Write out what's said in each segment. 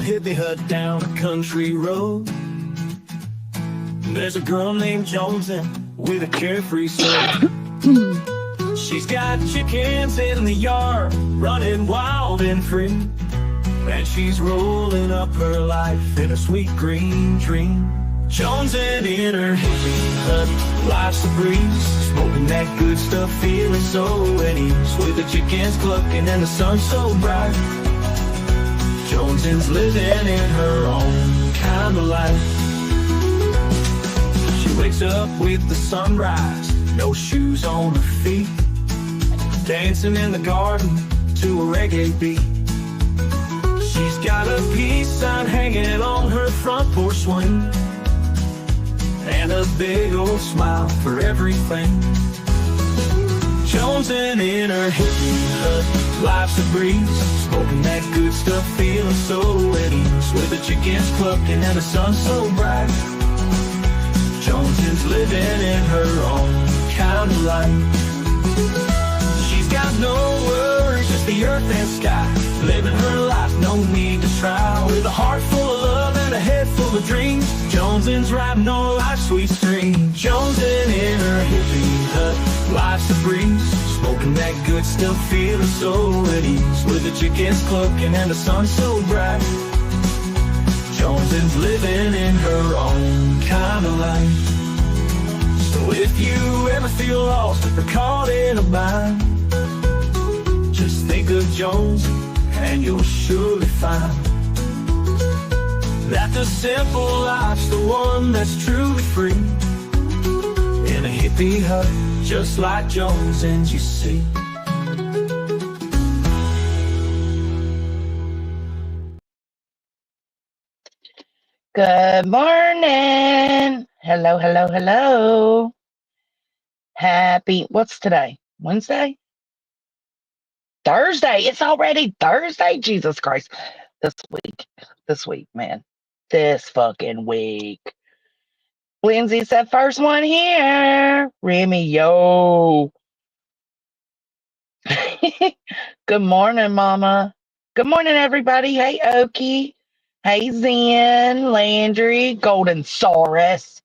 little hippie hut down a country road. There's a girl named Jonesy with a carefree soul. She's got chickens in the yard, running wild and free, and she's rolling up her life in a sweet green dream. Jonesing in her hippie hut, life's a breeze, smoking that good stuff, feeling so at ease, with the chickens clucking and the sun so bright. Jonesing's living in her own kind of life. She wakes up with the sunrise, no shoes on her feet, dancing in the garden to a reggae beat. She's got a peace sign hanging on her front porch swing, and a big old smile for everything. Jonesing in her hippie hut, life's a breeze, smoking that good stuff, feeling so at ease, with the chickens clucking and the sun so bright. Jonesing's living in her own kind of life. She's got no worries, just the earth and sky, living her life, no need to try, with a heart full of love and a head full of dreams. Jonesing's riding on life's sweet stream. Jonesing in her hippie hut, life's a breeze, smoking that good stuff, feeling so at ease, with the chickens clucking and the sun so bright. Jonesing's living in her own kind of life. So if you ever feel lost or caught in a bind, just think of Jones and you'll surely find that the simple life's the one that's truly free, in a hippie hut just like Jones's, you see. Good morning. Hello, hello, hello. Happy, what's today? Wednesday? Thursday. It's already Thursday. Jesus Christ. This week, man. This fucking week. Lindsay said, first one here. Remy, yo. Good morning, Mama. Good morning, everybody. Hey, Okie. Hey, Zen, Landry, Golden Saurus,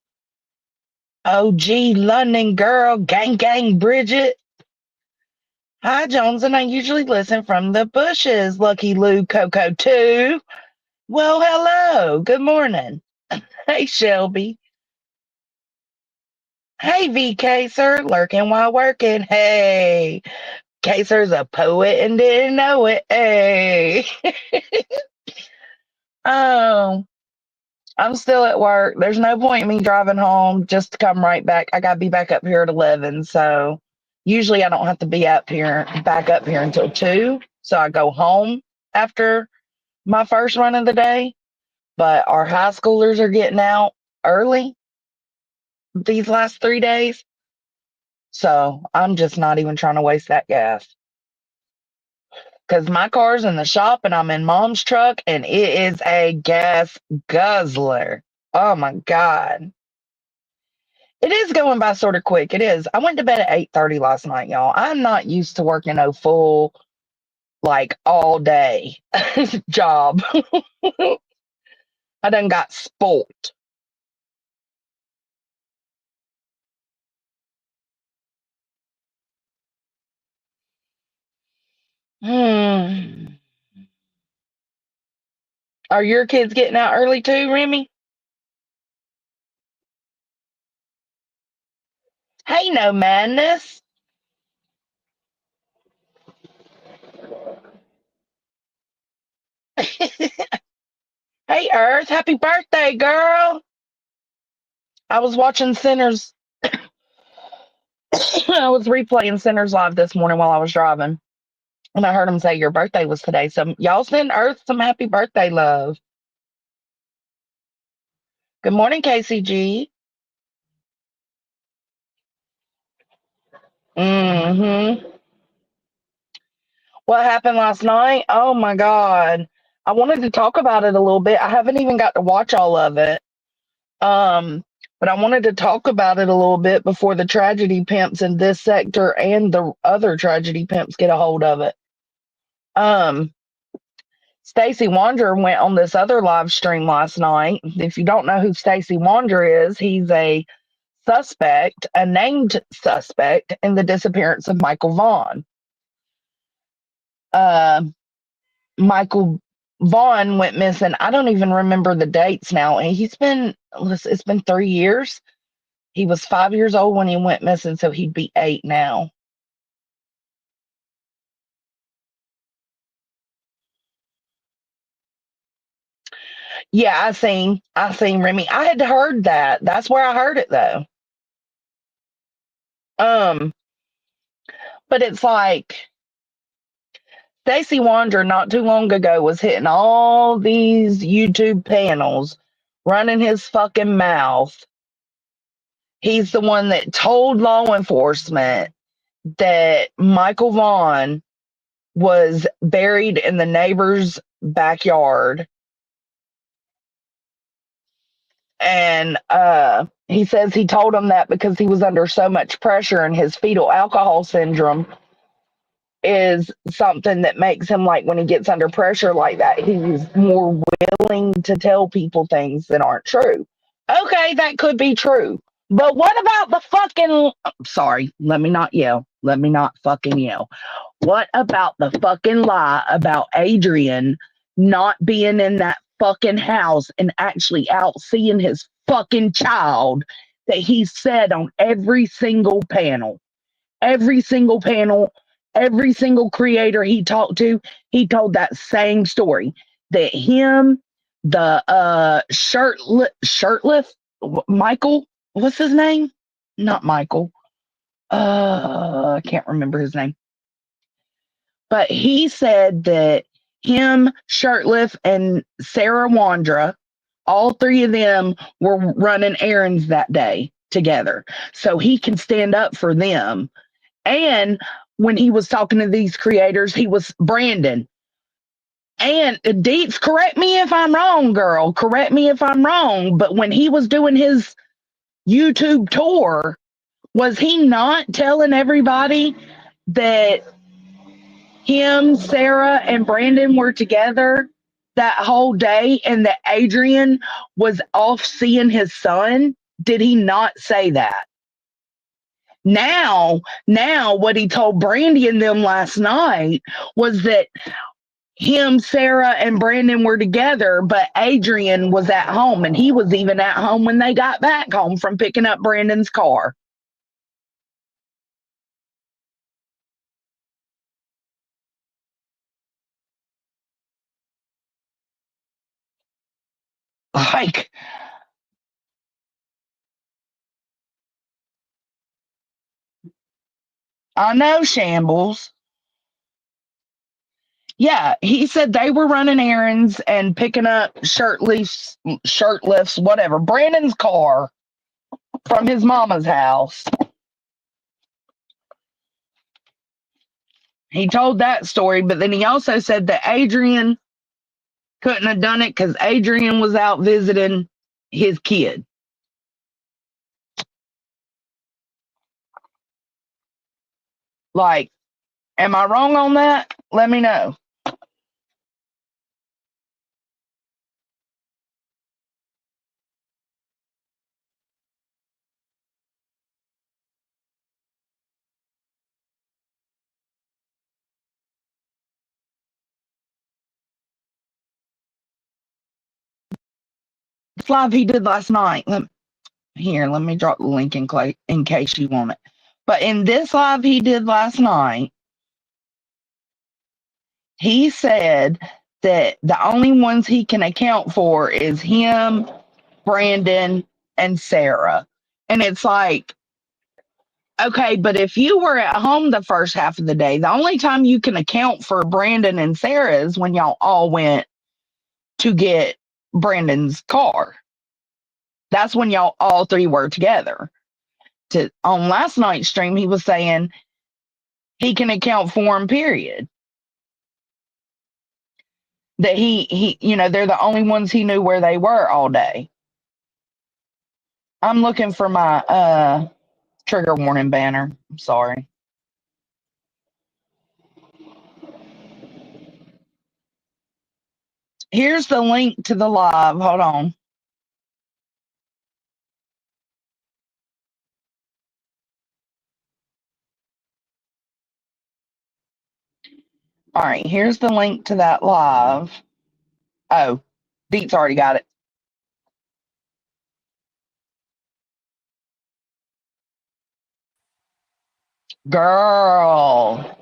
OG, London Girl, Gang Gang, Bridget. Hi, Jones, and I usually listen from the bushes. Lucky Lou, Coco, too. Well, hello. Good morning. Hey, Shelby. Hey, V. Kaser, lurking while working. Hey, Kaser's a poet and didn't know it. Hey. Oh, I'm still at work. There's no point in me driving home just to come right back. I got to be back up here at 11. So usually I don't have to be back up here until 2. So I go home after my first run of the day. But our high schoolers are getting out early these last 3 days. So I'm just not even trying to waste that gas, because my car's in the shop and I'm in Mom's truck and it is a gas guzzler. Oh my God. It is going by sort of quick. It is. I went to bed at 8:30 last night, y'all. I'm not used to working a full, like, all day job. I done got spoilt. Are your kids getting out early too, Remy? Hey, no madness. Hey, Earth. Happy birthday, girl. I was watching Sinners. I was replaying Sinners Live this morning while I was driving, and I heard him say your birthday was today. So y'all send Earth some happy birthday love. Good morning, KCG. What happened last night? Oh my God. I wanted to talk about it a little bit. I haven't even got to watch all of it. But I wanted to talk about it a little bit before the tragedy pimps in this sector and the other tragedy pimps get a hold of it. Stacy Wander went on this other live stream last night. If you don't know who Stacy Wander is, he's a suspect, a named suspect in the disappearance of Michael Vaughn. Uh, Michael Vaughn went missing. I don't even remember the dates now. And it's been 3 years. He was 5 years old when he went missing, so he'd be 8 now. Yeah, I seen Remy. I had heard that. That's where I heard it though. Um, but it's like Stacy Wander not too long ago was hitting all these YouTube panels, running his fucking mouth. He's the one that told law enforcement that Michael Vaughn was buried in the neighbor's backyard. And he says he told him that because he was under so much pressure, and his fetal alcohol syndrome is something that makes him, like, when he gets under pressure like that, he's more willing to tell people things that aren't true. Okay, that could be true. But what about the fucking, sorry, let me not yell. Let me not fucking yell. What about the fucking lie about Adrian not being in that fucking house and actually out seeing his fucking child that he said on every single panel? Every single panel, every single creator he talked to, he told that same story. That him, the shirtless Michael, what's his name? Not Michael. I can't remember his name. But he said that him, Shirtliff, and Sarah Wandra, all three of them were running errands that day together. So he can stand up for them. And when he was talking to these creators, he was Brandon. And Deets, correct me if I'm wrong, girl. Correct me if I'm wrong. But when he was doing his YouTube tour, was he not telling everybody that him, Sarah, and Brandon were together that whole day and that Adrian was off seeing his son? Did he not say that? Now, what he told Brandy and them last night was that him, Sarah, and Brandon were together, but Adrian was at home, and he was even at home when they got back home from picking up Brandon's car. Like, I know, Shambles. Yeah, he said they were running errands and picking up shirtlifts, whatever, Brandon's car from his mama's house. He told that story, but then he also said that Adrian couldn't have done it because Adrian was out visiting his kid. Like, am I wrong on that? Let me know. This live he did last night. Let me drop the link in case you want it. But in this live he did last night, he said that the only ones he can account for is him, Brandon, and Sarah. And it's like, okay, but if you were at home the first half of the day, the only time you can account for Brandon and Sarah is when y'all all went to get Brandon's car. That's when y'all all three were together. On last night's stream, he was saying he can account for him, period. That they're the only ones he knew where they were all day. I'm looking for my trigger warning banner. I'm sorry. Here's the link to the live. Hold on. All right, here's the link to that live. Oh, Deet's already got it. Girl.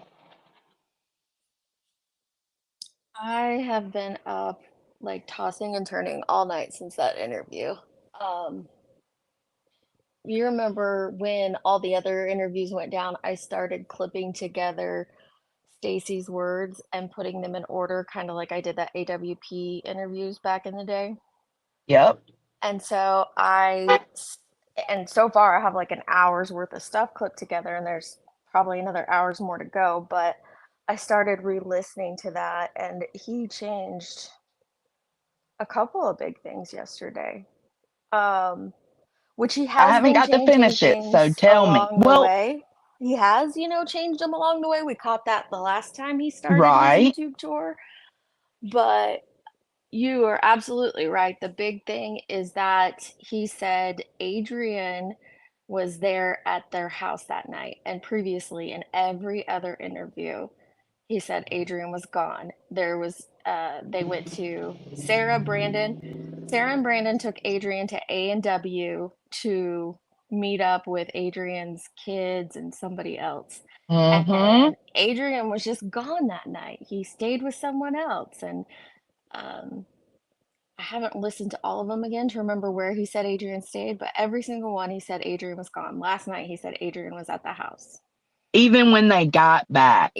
I have been up like tossing and turning all night since that interview. Um, you remember when all the other interviews went down, I started clipping together Stacy's words and putting them in order, kind of like I did that AWP interviews back in the day. Yep. And and so far I have like an hour's worth of stuff clipped together, and there's probably another hour's more to go. But I started re-listening to that, and he changed a couple of big things yesterday. Um, which he I has haven't been got to changing finish it, so things tell me. along the Well, way. He has, changed them along the way. We caught that the last time he started his right. YouTube tour. But you are absolutely right. The big thing is that he said Adrian was there at their house that night. And previously, in every other interview, he said Adrian was gone. They went to Sarah, Brandon. Sarah and Brandon took Adrian to A&W to meet up with Adrian's kids and somebody else. Mm-hmm. And Adrian was just gone that night. He stayed with someone else. And um, I haven't listened to all of them again to remember where he said Adrian stayed, but every single one he said Adrian was gone. Last night he said Adrian was at the house. Even when they got back.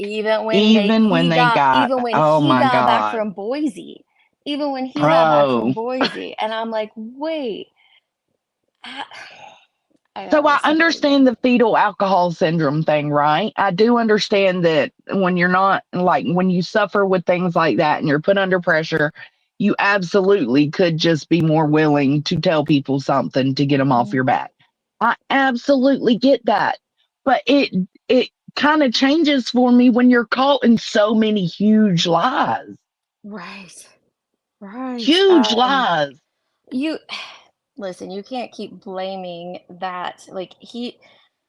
Even when Oh he my got back God. from Boise. Even when he got back from Bro. Boise. And I'm like, wait. I, I So don't I listen to it again. understand the fetal alcohol syndrome thing, right? I do understand that when you're not like when you suffer with things like that and you're put under pressure, you absolutely could just be more willing to tell people something to get them off Mm-hmm. your back. I absolutely get that. But it kind of changes for me when you're caught in so many huge lies. Right. Right. Huge lies. You listen, you can't keep blaming that.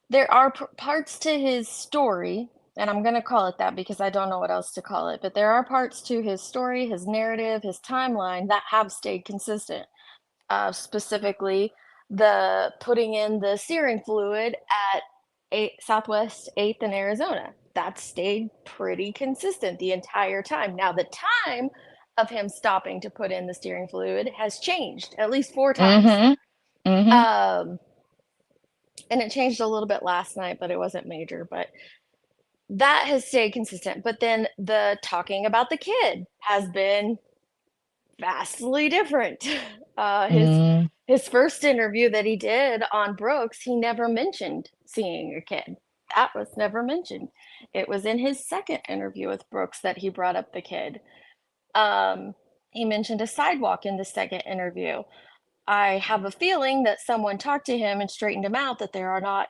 There are parts to his story, and I'm going to call it that because I don't know what else to call it, but there are parts to his story, his narrative, his timeline that have stayed consistent. Specifically, the putting in the steering fluid at Southwest 8th in Arizona. That stayed pretty consistent the entire time. Now, the time of him stopping to put in the steering fluid has changed at least 4 times. Mm-hmm. Mm-hmm. Um, and it changed a little bit last night, but it wasn't major. But that has stayed consistent. But then the talking about the kid has been vastly different. Uh, his Mm. his first interview that he did on Brooks, he never mentioned seeing a kid. That was never mentioned. It was in his second interview with Brooks that he brought up the kid. Um, he mentioned a sidewalk in the second interview. I have a feeling that someone talked to him and straightened him out that there are not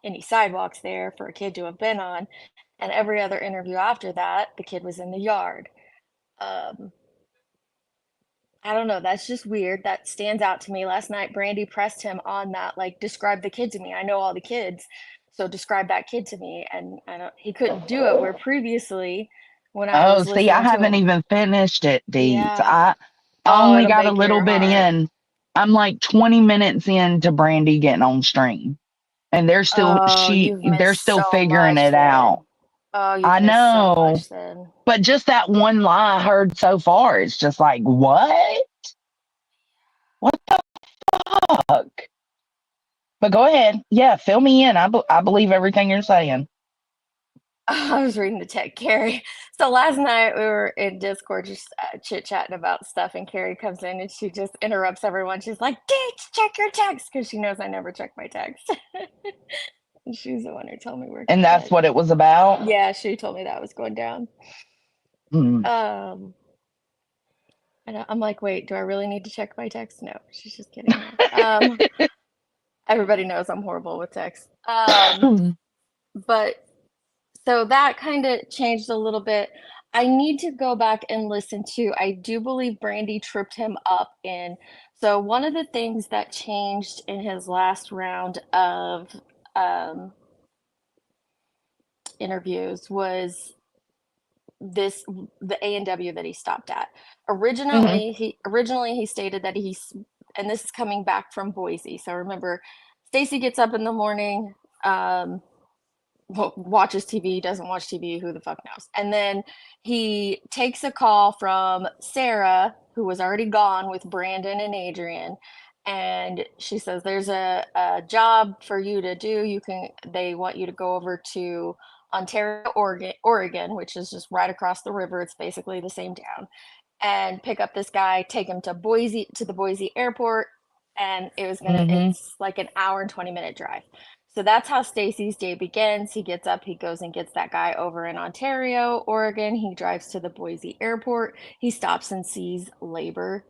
any sidewalks there for a kid to have been on. And every other interview after that, the kid was in the yard. Um, I don't know. That's just weird. That stands out to me. Last night, Brandy pressed him on that, like, describe the kid to me. I know all the kids, so describe that kid to me. And he couldn't do it. Where previously, when I Oh, was see, I listening to haven't him, even finished it, Deets. yeah. I Oh, only it'll got a break little your bit heart. in. I'm like 20 minutes into Brandy getting on stream. And Oh, you've they're missed still so figuring much it out. then. Oh, you've I missed so know. much then. But just that one lie I heard so far, it's just like, what? What the fuck? But go ahead. Yeah, fill me in. I believe everything you're saying. I was reading the tech, Carrie. So last night we were in Discord just chit chatting about stuff, and Carrie comes in and she just interrupts everyone. She's like, "Ditch, check your text," because she knows I never check my text. And she's the one who told me And that's that. what it was about. Yeah, she told me that was going down. Hmm. Um, and I'm like, wait, do I really need to check my text? No, she's just kidding me. Everybody knows I'm horrible with text. But so that kind of changed a little bit. I need to go back and listen to. I do believe Brandy tripped him up in. So one of the things that changed in his last round of um, interviews was this the A&W that he stopped at. Hmm. Originally he stated that and this is coming back from Boise. So remember, Stacy gets up in the morning, um, watches TV, doesn't watch TV, who the fuck knows. And then he takes a call from Sarah, who was already gone with Brandon and Adrian. And she says, there's a job for you to do. They want you to go over to Ontario, Oregon, which is just right across the river. It's basically the same town, and pick up this guy, take him to the Boise airport, and Hmm. it's like an hour and 20-minute drive. So that's how Stacy's day begins. He gets up, he goes and gets that guy over in Ontario, Oregon. He drives to the Boise airport. He stops and sees Labor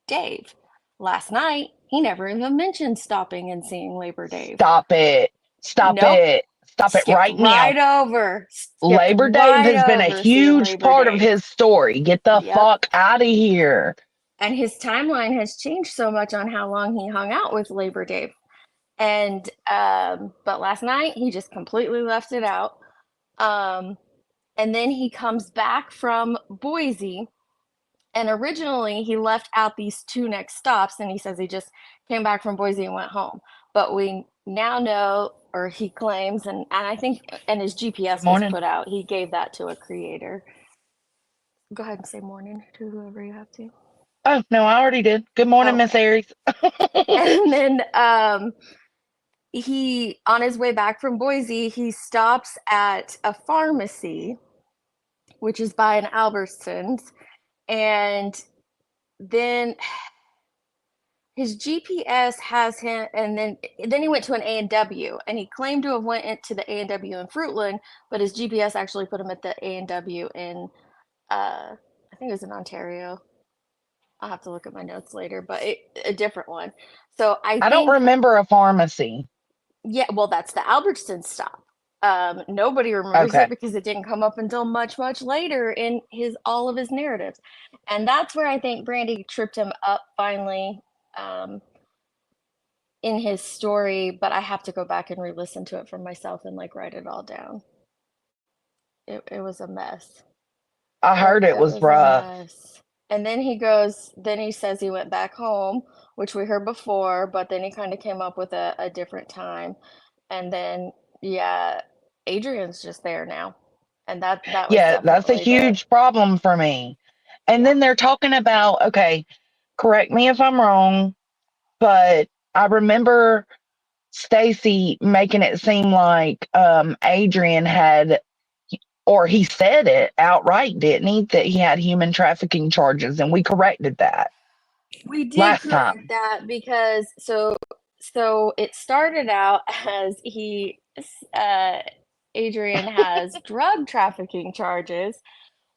Dave. Last night, he never even mentioned stopping and seeing Labor Dave. Stop it. Stop Nope. it. Stop it Skipped right now. right over. Skipped Labor Dave right has been a over seeing huge Labor part of Dave. his story. Get the Yep. fuck out of here. And his timeline has changed so much on how long he hung out with Labor Dave. And but last night he just completely left it out. Um, and then he comes back from Boise, and originally he left out these two next stops, and he says he just came back from Boise and went home. But we now know, or he claims, and I think, and his Good GPS was morning. put out. He gave that to a creator. Go ahead and say morning to whoever you have to. Oh, no, I already did. Good morning, Oh, Miss okay. Aries. And then he, on his way back from Boise, he stops at a pharmacy, which is by an Albertsons, and then his GPS has him, and then he went to an A&W, and he claimed to have went into the A&W in Fruitland, but his GPS actually put him at the A&W in I think it was in Ontario. I'll have to look at my notes later, but a different one. So I I don't think, remember a pharmacy. yeah, well, that's the Albertson stop. Nobody remembers Okay. it because it didn't come up until much, much later in all of his narratives, and that's where I think Brandy tripped him up finally, um, in his story. But I have to go back and re-listen to it for myself and like write it all down. It was a mess. I heard it It was was a rough. mess. And then he says he went back home, which we heard before, but then he kind of came up with a different time. And then, yeah, Adrian's just there now. And that was Yeah, that's a definitely huge problem for me. And yeah. then they're talking about, okay, correct me if I'm wrong, but I remember Stacy making it seem like Adrian had, or he said it outright, didn't he? That he had human trafficking charges, and we corrected that We did last correct time. that because so it started out as uh Adrian has drug trafficking charges.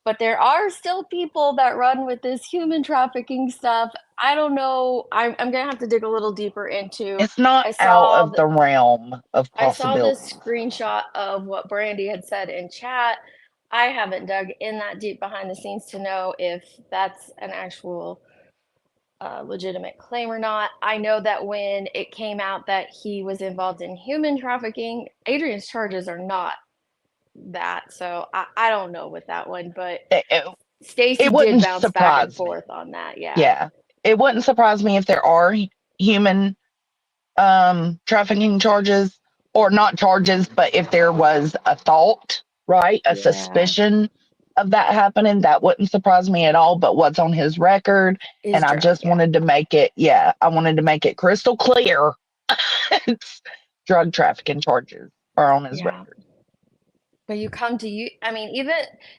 But there are still people that run with this human trafficking stuff. I don't know. I'm gonna have to dig a little deeper into. It's not I out saw of th- the realm of I saw this possibility. screenshot of what Brandy had said in chat. I haven't dug in that deep behind the scenes to know if that's an actual legitimate claim or not. I know that when it came out that he was involved in human trafficking, Adrian's charges are not that. So I don't know with that one, but It, it, Stacy it did wouldn't bounce back and surprise me. forth on that. Yeah. Yeah, it wouldn't surprise me if there are human trafficking charges, or not charges, but if there was a thought, right, a Yeah. suspicion of that happening, that wouldn't surprise me at all. But what's on his record, Is and I drug. just Yeah. wanted to make it, yeah, I wanted to make it crystal clear. It's drug trafficking charges are on his Yeah. record. But you come to you, I mean,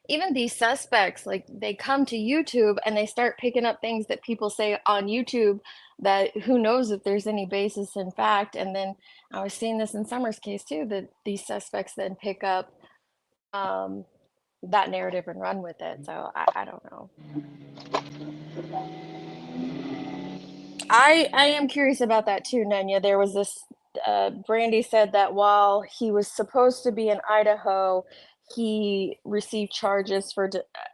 even these suspects, like they come to YouTube and they start picking up things that people say on YouTube that who knows if there's any basis in fact. And then I was seeing this in Summer's case too, that these suspects then pick up um, that narrative and run with it. So I don't know. I am curious about that too, Nenya. There was this Brandy said that while he was supposed to be in Idaho, he received charges for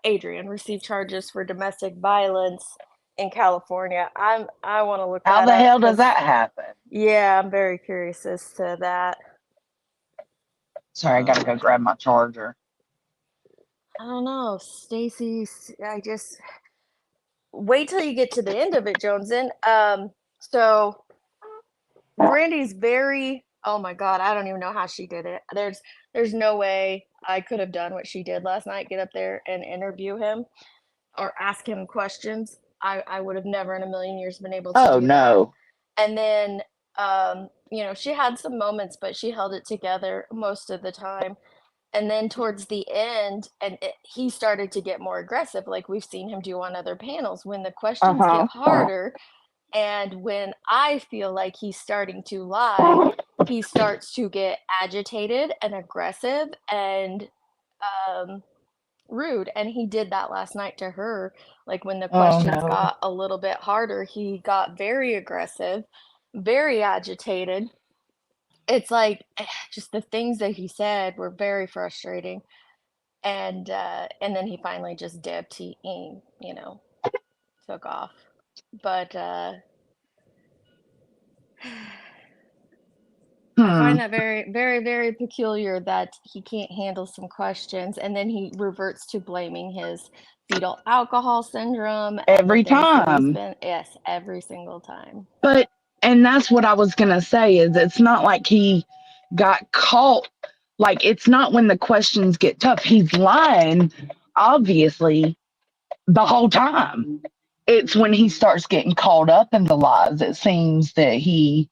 Adrian received charges for domestic violence in California. I want to look How that the up hell does because that happen? yeah, I'm very curious as to that. Sorry, I gotta go grab my charger. I don't know, Stacy. I just wait till you get to the end of it, Joneson. So Brandy's very. Oh my God, I don't even know how she did it. There's no way I could have done what she did last night. Get up there and interview him or ask him questions. I would have never in a million years been able to Oh do that. no. And then, she had some moments, but she held it together most of the time. And then towards the end, he started to get more aggressive, like we've seen him do on other panels. When the questions get Uh-huh. harder, and when I feel like he's starting to lie, he starts to get agitated and aggressive and rude. And he did that last night to her. Like when the Oh questions no. got a little bit harder, he got very aggressive, very agitated. It's like just the things that he said were very frustrating. And then he finally just dipped. He took off. But I Hmm. find that very, very, very peculiar that he can't handle some questions, and then he reverts to blaming his fetal alcohol syndrome and the Every things that he's time. been. Yes, every single time. But and that's what I was gonna say is it's not like he got caught. Like it's not when the questions get tough. He's lying, obviously, the whole time. It's when he starts getting caught up in the lies. It seems that he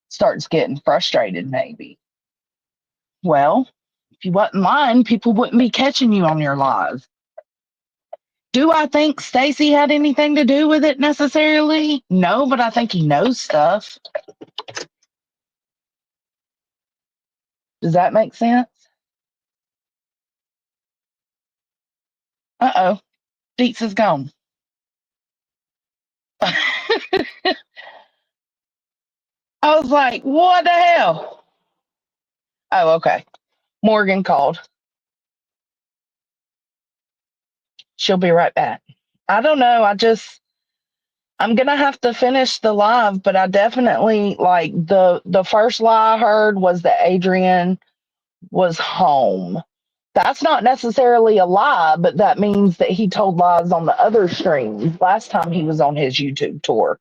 starts getting frustrated, maybe. Well, if you wasn't lying, people wouldn't be catching you on your lies. Do I think Stacy had anything to do with it necessarily? No, but I think he knows stuff. Does that make sense? Uh-oh. Deets is gone. I was like, what the hell? Oh, okay. Morgan called. She'll be right back. I don't know. I'm gonna have to finish the live, but I definitely like the first lie I heard was that Adrian was home. That's not necessarily a lie, but that means that he told lies on the other streams last time he was on his YouTube tour.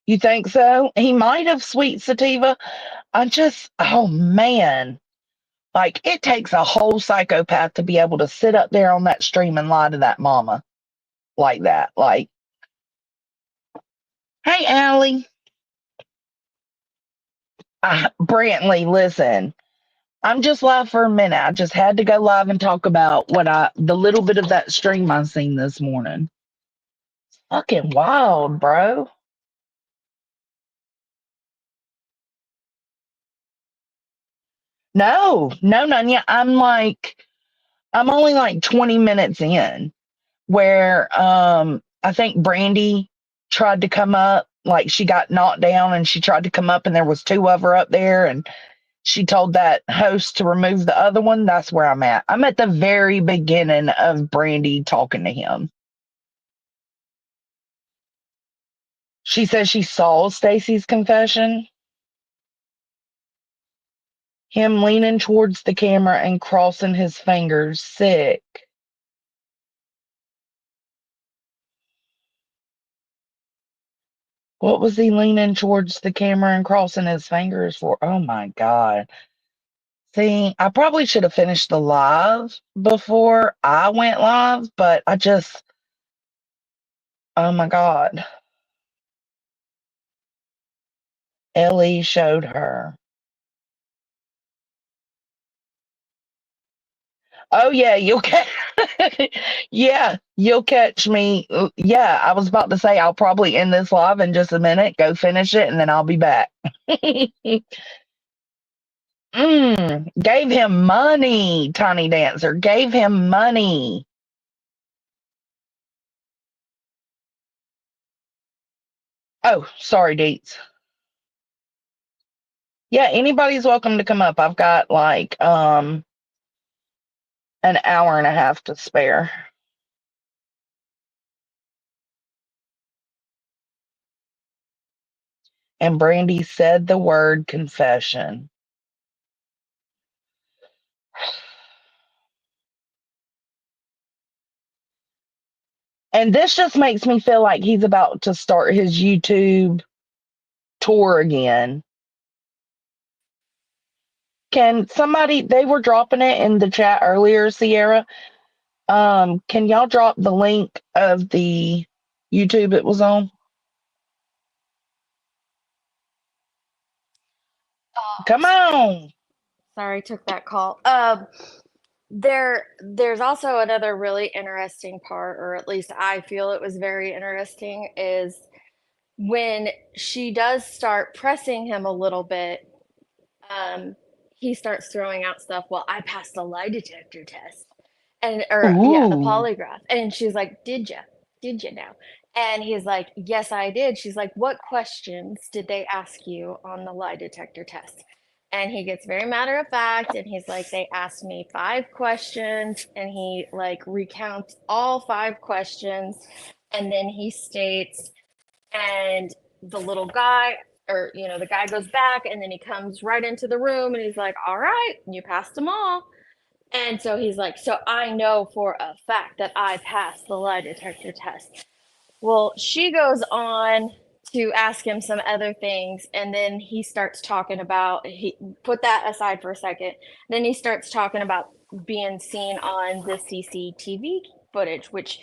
You think so? He might have, sweet sativa. Oh man. Like, it takes a whole psychopath to be able to sit up there on that stream and lie to that mama like that. Like, hey, Allie. Brantley, listen. I'm just live for a minute. I just had to go live and talk about the little bit of that stream I seen this morning. Fucking wild, bro. No, no, none yet. I'm only like 20 minutes in where I think Brandy tried to come up, like she got knocked down and she tried to come up and there was two of her up there and she told that host to remove the other one. That's where I'm at. I'm at the very beginning of Brandy talking to him. She says she saw Stacy's confession. Him leaning towards the camera and crossing his fingers. Sick. What was he leaning towards the camera and crossing his fingers for? Oh my God. See, I probably should have finished the live before I went live, but oh my God. Ellie showed her. Oh yeah, yeah, you'll catch me. Yeah, I was about to say I'll probably end this live in just a minute, go finish it, and then I'll be back. Gave him money, Tiny Dancer. Gave him money. Oh, sorry, Deets. Yeah, anybody's welcome to come up. I've got like an hour and a half to spare. And Brandy said the word confession. And this just makes me feel like he's about to start his YouTube tour again. Can somebody, they were dropping it in the chat earlier, Sierra. Can y'all drop the link of the YouTube it was on? Come on. Sorry, took that call. There's also another really interesting part, or at least I feel it was very interesting, is when she does start pressing him a little bit, he starts throwing out stuff. Well, I passed the lie detector test, and or yeah, the Ooh. polygraph, and she's like, "Did you? Did you now?" And he's like, "Yes, I did." She's like, "What questions did they ask you on the lie detector test?" And he gets very matter of fact, and he's like, "They asked me 5 questions," and he like recounts all 5 questions, and then he states, and the little guy, or the guy goes back, and then he comes right into the room, and he's like, "All right, you passed them all." And so he's like, "So I know for a fact that I passed the lie detector test." Well, she goes on to ask him some other things, and then he starts talking about, he put that aside for a second. Then he starts talking about being seen on the CCTV footage, which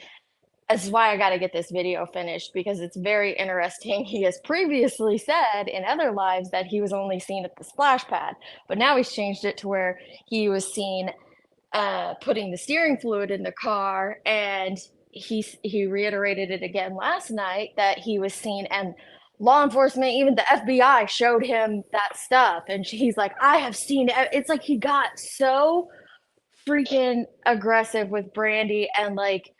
is why I got to get this video finished, because it's very interesting. He has previously said in other lives that he was only seen at the splash pad, but now he's changed it to where he was seen putting the steering fluid in the car, and he reiterated it again last night that he was seen, and law enforcement, even the FBI, showed him that stuff, and he's like, "I have seen it." It's like he got so freaking aggressive with Brandy, and like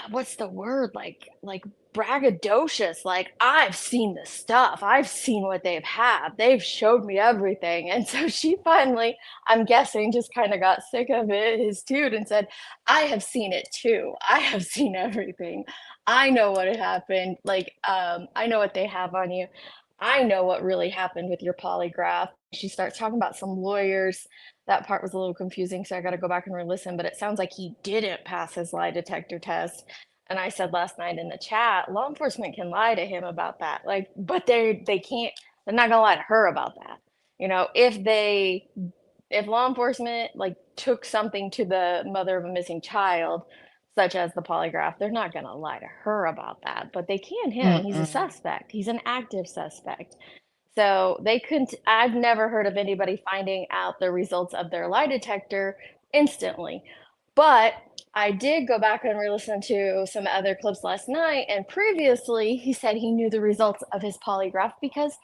what's the word, like braggadocious, like, "I've seen the stuff, I've seen what they've showed me everything." And so she finally, I'm guessing, just kind of got sick of it, his dude, and said, "I have seen it too, I have seen everything, I know what happened, like, I know what they have on you, I know what really happened with your polygraph." She starts talking about some lawyers. That part was a little confusing, so I got to go back and re-listen, but it sounds like he didn't pass his lie detector test. And I said last night in the chat, law enforcement can lie to him about that, like, but they can't, they're not gonna lie to her about that. If law enforcement like took something to the mother of a missing child, such as the polygraph, they're not gonna lie to her about that, but they can him. He's a Mm-mm. suspect, he's an active suspect. So they couldn't, I've never heard of anybody finding out the results of their lie detector instantly. But I did go back and re-listen to some other clips last night, and previously he said he knew the results of his polygraph because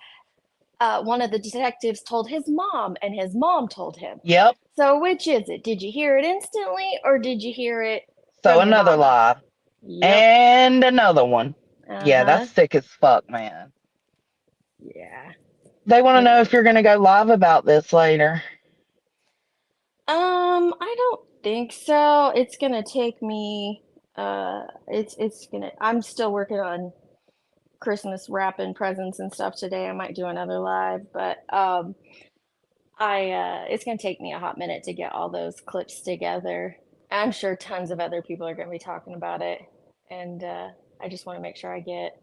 one of the detectives told his mom, and his mom told him. Yep. So which is it? Did you hear it instantly, or did you hear it So from your another mama? lie. Yep. And another one. Yeah, Uh-huh. that's sick as fuck, man. Yeah. They want to It know if is. you're going to go live about this later. I don't think so. It's gonna take me, I'm still working on Christmas wrapping presents and stuff today. I might do another live, but it's gonna take me a hot minute to get all those clips together. I'm sure tons of other people are gonna be talking about it, and I just want to make sure I get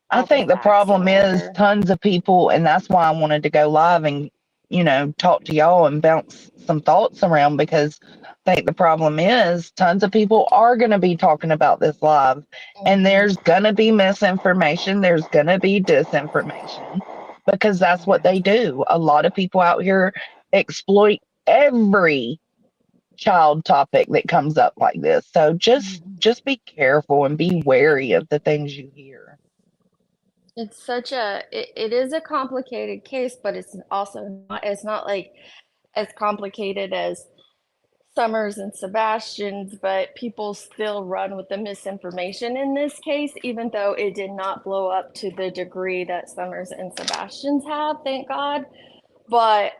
I all the think the facts in problem is order. tons of people, and that's why I wanted to go live and, talk to y'all and bounce some thoughts around because I think the problem is tons of people are going to be talking about this live, and Hmm. there's going to be misinformation, there's going to be disinformation because that's what Yeah. they do. A lot of people out here exploit every child topic that comes up like this. So just be careful and be wary of the things you hear. It is a complicated case, but it's also not, it's not like as complicated as Summers and Sebastian's, but people still run with the misinformation in this case, even though it did not blow up to the degree that Summers and Sebastian's have, thank God. But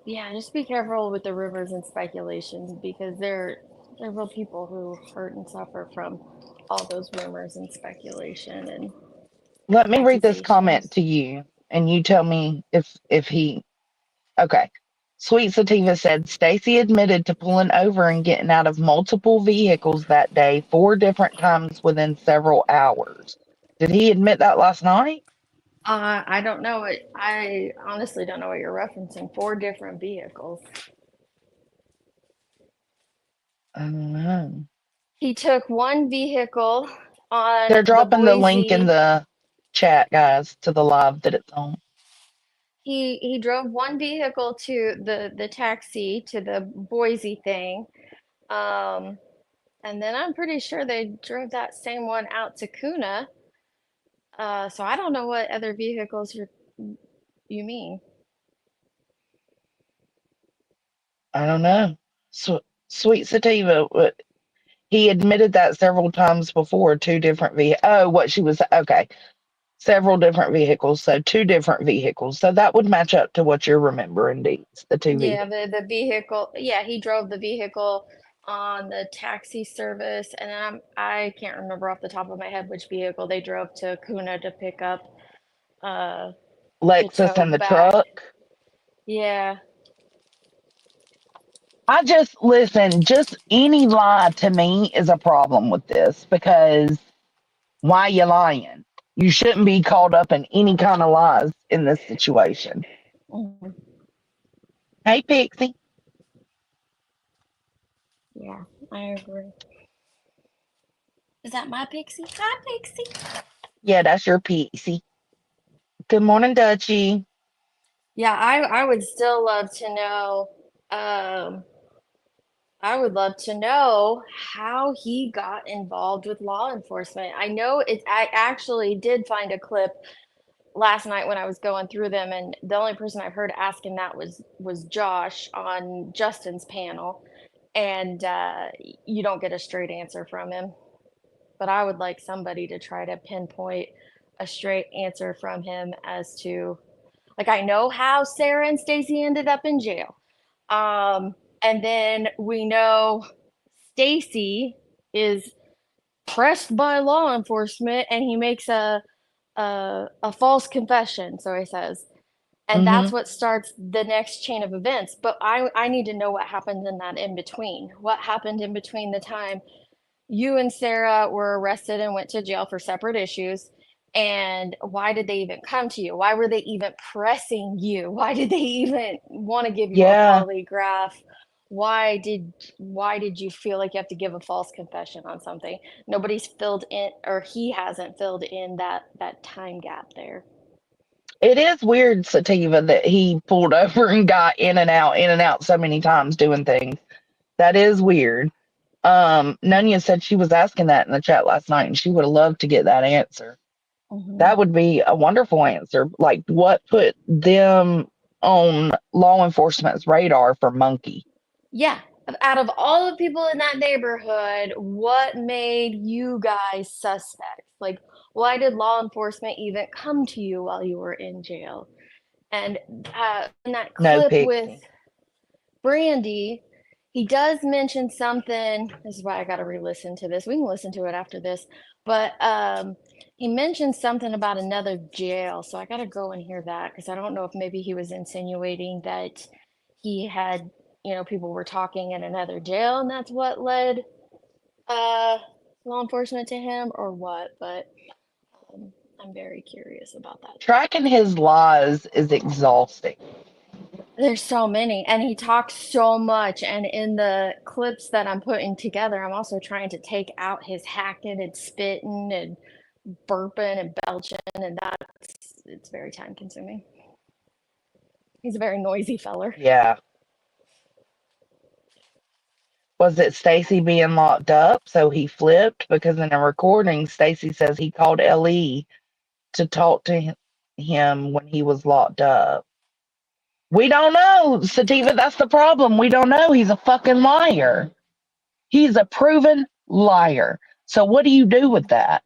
yeah, just be careful with the rumors and speculations because they're real people who hurt and suffer from all those rumors and speculation and Let me read this comment accusations. to you, and you tell me if he. Okay. Sweet Sativa said Stacy admitted to pulling over and getting out of multiple vehicles that day 4 different times within several hours. Did he admit that last night? I don't know what I honestly don't know what you're referencing. 4 different vehicles. I don't know. He took one vehicle on They're the dropping the link in Boise. the chat, guys, to the live that it's on. He drove one vehicle to the taxi to the Boise thing. Um, and then I'm pretty sure they drove that same one out to Kuna. So I don't know what other vehicles you mean. I don't know. Sweet Sativa, he admitted that several times before. 2 different vehicles. Oh, what she was. Okay. Several different vehicles. So 2 different vehicles. So that would match up to what you're remembering, Deeds, the two Yeah, vehicles. the vehicle. Yeah, he drove the vehicle on the taxi service, and then I can't remember off the top of my head which vehicle they drove to Kuna to pick up uh to Lexus tow and the back. truck. Yeah. I just listen, just any lie to me is a problem with this because why you lying? You shouldn't be caught up in any kind of lies in this situation. Mhm. Hey, Pixie. Yeah, I agree. Is that my Pixie? Hi, Pixie. Yeah, that's your Pixie. Good morning, Dutchie. Yeah, I would still love to know. Um, I would love to know how he got involved with law enforcement. I know it. I actually did find a clip last night when I was going through them, and the only person I've heard asking that was Josh on Justin's panel, and you don't get a straight answer from him. But I would like somebody to try to pinpoint a straight answer from him as to like I know how Sarah and Stacy ended up in jail. And then we know Stacy is pressed by law enforcement and he makes a false confession, so he says. And Mm-hmm. that's what starts the next chain of events. But I need to know what happened in that in between. What happened in between the time you and Sarah were arrested and went to jail for separate issues. And why did they even come to you? Why were they even pressing you? Why did they even want to give you a Yeah, polygraph? Why did you feel like you have to give a false confession on something? Nobody's filled in, or he hasn't filled in that time gap there. it is weird, Sativa, that he pulled over and got in and out so many times doing things. That is weird. Nunya said she was asking that in the chat last night, and she would have loved to get that answer. Hmm. That would be a wonderful answer. Like, what put them on law enforcement's radar for Monkey? Yeah. Out of all the people in that neighborhood, what made you guys suspects? Like, why did law enforcement even come to you while you were in jail? And in that No, clip with Pixie. Brandy, he does mention something. This is why I got to re-listen to this. We can listen to it after this, but he mentioned something about another jail. So I got to go and hear that because I don't know if maybe he was insinuating that he had, people were talking in another jail, and that's what led uh, law enforcement to him, or what. But I'm very curious about that. Tracking his lies is exhausting. There's so many, and he talks so much. And in the clips that I'm putting together, I'm also trying to take out his hacking and spitting and burping and belching, and it's very time consuming. He's a very noisy feller. Yeah. Was it Stacy being locked up, so he flipped? Because in a recording, Stacy says he called LE to talk to him when he was locked up. We don't know, Sativa. That's the problem. We don't know. He's a fucking liar. He's a proven liar. So what do you do with that?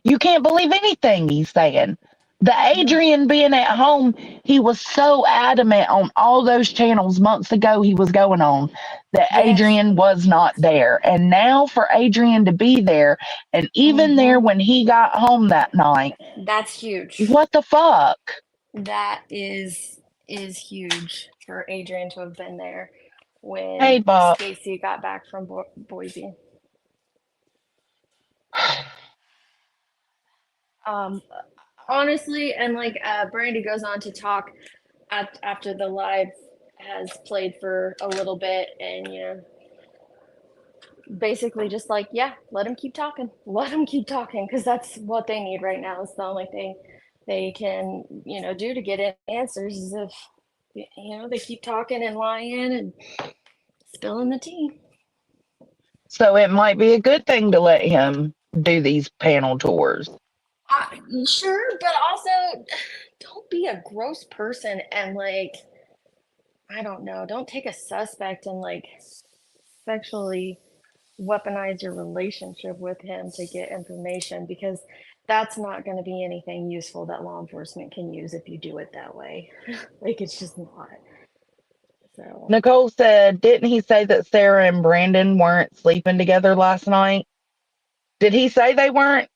You can't believe anything he's saying. The No. Adrian being at home, he was so adamant on all those channels months ago he was going on that Yes. Adrian was not there. And now for Adrian to be there, and even there Mm-hmm. when he got home that night, That's huge. what the fuck? That is huge for Adrian to have been there Hey, when Bob. Stacy got back from Boise. Um, honestly, and like Brandy goes on to talk after the live has played for a little bit, and basically just like, yeah, let them keep talking, let them keep talking, because that's what they need right now. It's the only thing they can do to get answers is if they keep talking and lying and spilling the tea. So it might be a good thing to let him do these panel tours. Sure, but also don't be a gross person and like, I don't know, don't take a suspect and like sexually weaponize your relationship with him to get information, because that's not going to be anything useful that law enforcement can use if you do it that way. Like, it's just not. So, Nicole said, didn't he say that Sarah and Brandon weren't sleeping together last night? Did he say they weren't?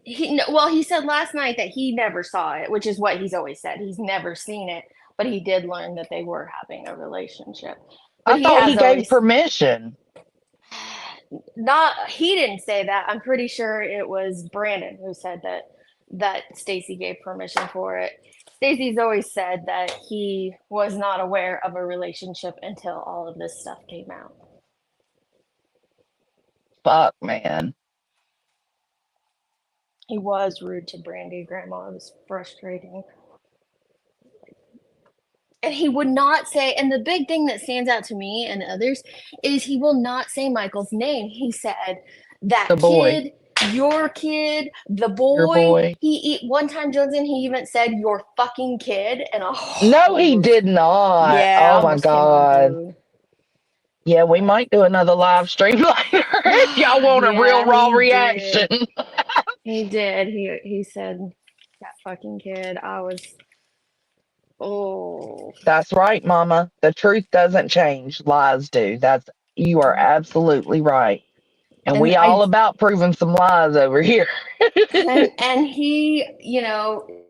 he said last night that he never saw it, which is what he's always said. He's never seen it, but he did learn that they were having a relationship. But I he thought he has gave always permission. not. He didn't say that. I'm pretty sure it was Brandon who said that Stacy gave permission for it. Stacy's always said that he was not aware of a relationship until all of this stuff came out. Fuck, man. He was rude to Brandy. Grandma. It was frustrating. And he would not say, and the big thing that stands out to me and others is he will not say Michael's name. He said, that The boy. kid, your kid, the Your boy. boy. One time, Johnson, he even said, your fucking kid. And No, he did not. yeah, I Oh my almost came God. unglued. Yeah, we might do another live stream later if y'all want a real Yeah, raw he did. reaction. He did. He said, that fucking kid. I was, oh. That's right, Mama. The truth doesn't change. Lies do. You are absolutely right. And And we all I about proving some lies over here. and he,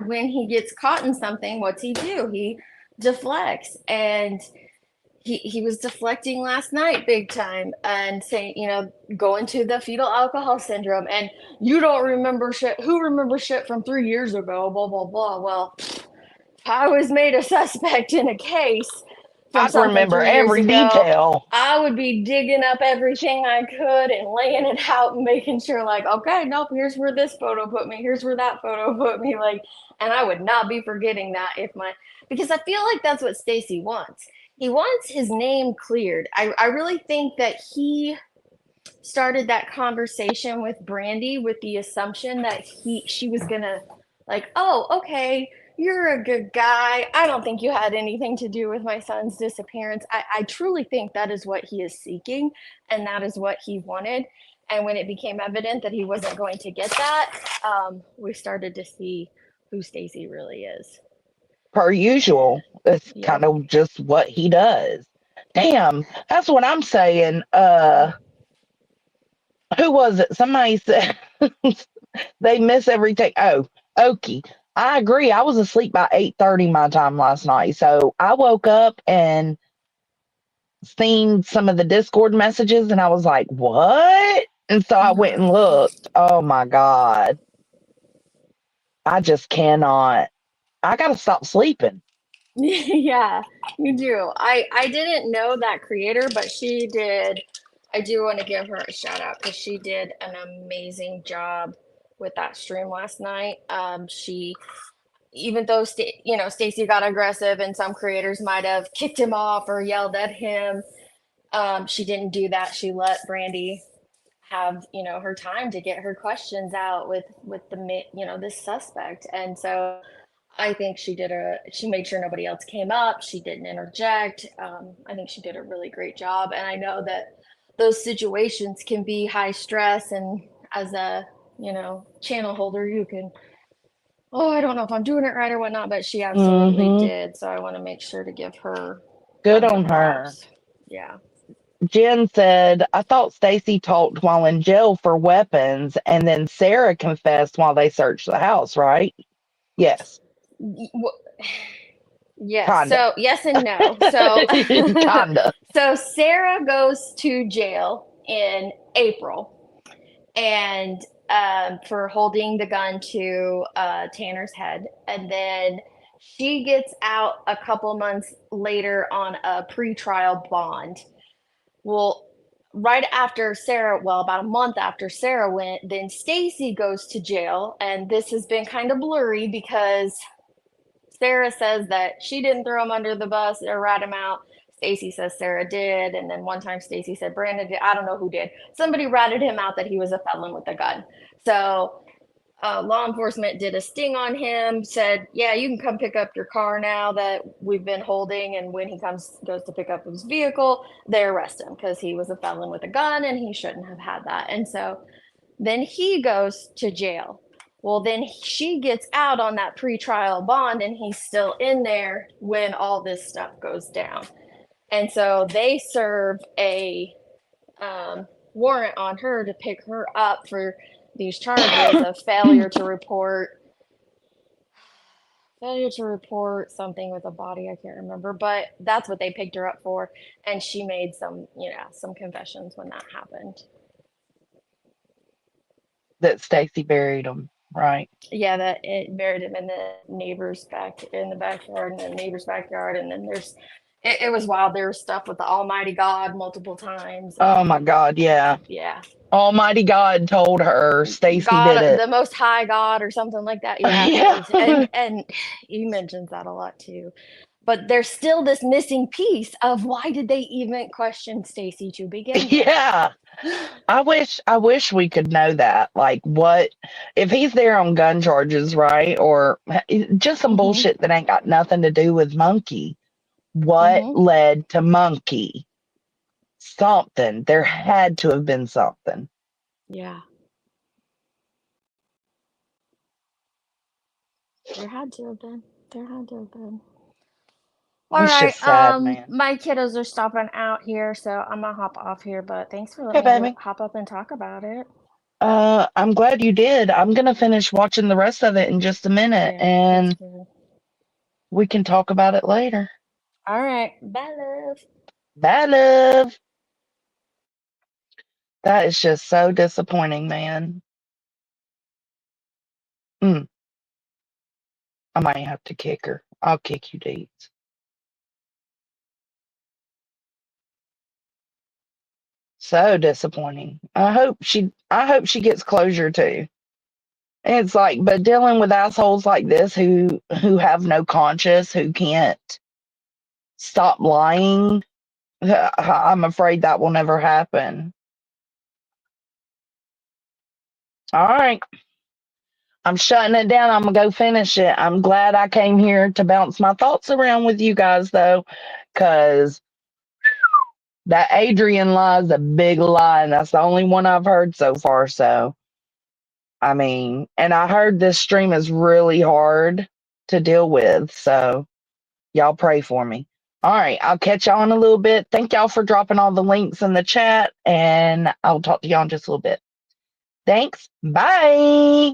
when he gets caught in something, what's he do? He deflects, and he was deflecting last night big time and saying, going to the fetal alcohol syndrome, and you don't remember shit. Who remembers shit from 3 years ago? Blah blah blah. Well, I was made a suspect in a case from I something remember 3 years every ago. detail. I would be digging up everything I could and laying it out and making sure, like, okay, nope, here's where this photo put me, here's where that photo put me, like, and I would not be forgetting that because I feel like that's what Stacy wants. He wants his name cleared. I really think that he started that conversation with Brandy with the assumption that she was gonna, like, oh, okay, you're a good guy. I don't think you had anything to do with my son's disappearance. I truly think that is what he is seeking, and that is what he wanted. And when it became evident that he wasn't going to get that, we started to see who Stacy really is. Per usual. It's kind Yep. of just what he does. Damn, that's what I'm saying. Who was it? Somebody said they miss everything. Oh, Okie. I agree. I was asleep by 8:30 my time last night. So I woke up and seen some of the Discord messages and I was like, what? And so I went and looked. Oh my God. I just cannot. I gotta stop sleeping. Yeah, you do. I didn't know that creator, but she did. I do want to give her a shout out because she did an amazing job with that stream last night. She, even though Stacy got aggressive and some creators might have kicked him off or yelled at him, she didn't do that. She let Brandy have, her time to get her questions out with this suspect. And so I think she made sure nobody else came up. She didn't interject. I think she did a really great job. And I know that those situations can be high stress. And as a, channel holder, you can, oh, I don't know if I'm doing it right or whatnot, but she absolutely did. So I want to make sure to give her Good tons of on her. props. Yeah. Jen said, I thought Stacy talked while in jail for weapons, and then Sarah confessed while they searched the house, right? Yes. Yes. Kinda. So yes and no. So Kinda. so Sarah goes to jail in April, and for holding the gun to Tanner's head, and then she gets out a couple months later on a pretrial bond. Well, right after Sarah, well, about a month after Sarah went, then Stacy goes to jail, and this has been kind of blurry because Sarah says that she didn't throw him under the bus or rat him out. Stacy says Sarah did, and then one time Stacy said Brandon did. I don't know who did. Somebody ratted him out that he was a felon with a gun. So law enforcement did a sting on him, said, yeah, you can come pick up your car now that we've been holding. And when he goes to pick up his vehicle, they arrest him because he was a felon with a gun and he shouldn't have had that. And so then he goes to jail. Well, then she gets out on that pretrial bond and he's still in there when all this stuff goes down. And so they serve a warrant on her to pick her up for these charges of failure to report something with a body. I can't remember, but that's what they picked her up for. And she made some confessions when that happened. That Stacy buried him, right? Yeah, that it buried him in the backyard, in the neighbor's backyard. And then it was wild. There was stuff with the Almighty God multiple times. Oh my God, yeah. Yeah. Almighty God told her Stacy did it. The Most High God, or something like that. Yeah. Yeah. And he mentions that a lot too. But there's still this missing piece of why did they even question Stacy to begin with? Yeah. I wish we could know that. Like, what if he's there on gun charges, right? Or just some bullshit that ain't got nothing to do with Monkey. What led to Monkey? Something. There had to have been something. Yeah. There had to have been. All It's right. just sad, man. My kiddos are stopping out here, so I'm gonna hop off here. But thanks for Okay, letting me baby. hop up and talk about it. I'm glad you did. I'm gonna finish watching the rest of it in just a minute, Yeah, and that's good. we can talk about it later. All right. Bye, love. Bye, love. That is just so disappointing, man. I might have to kick her. I'll kick you, Deeds. So disappointing. I hope she gets closure too. And it's like, but dealing with assholes like this who have no conscience, who can't stop lying, I'm afraid that will never happen. All right. I'm shutting it down. I'm going to go finish it. I'm glad I came here to bounce my thoughts around with you guys, though, because that Adrian lie is a big lie, and that's the only one I've heard so far. So, I mean, and I heard this stream is really hard to deal with. So, y'all pray for me. All right. I'll catch y'all in a little bit. Thank y'all for dropping all the links in the chat, and I'll talk to y'all in just a little bit. Thanks. Bye.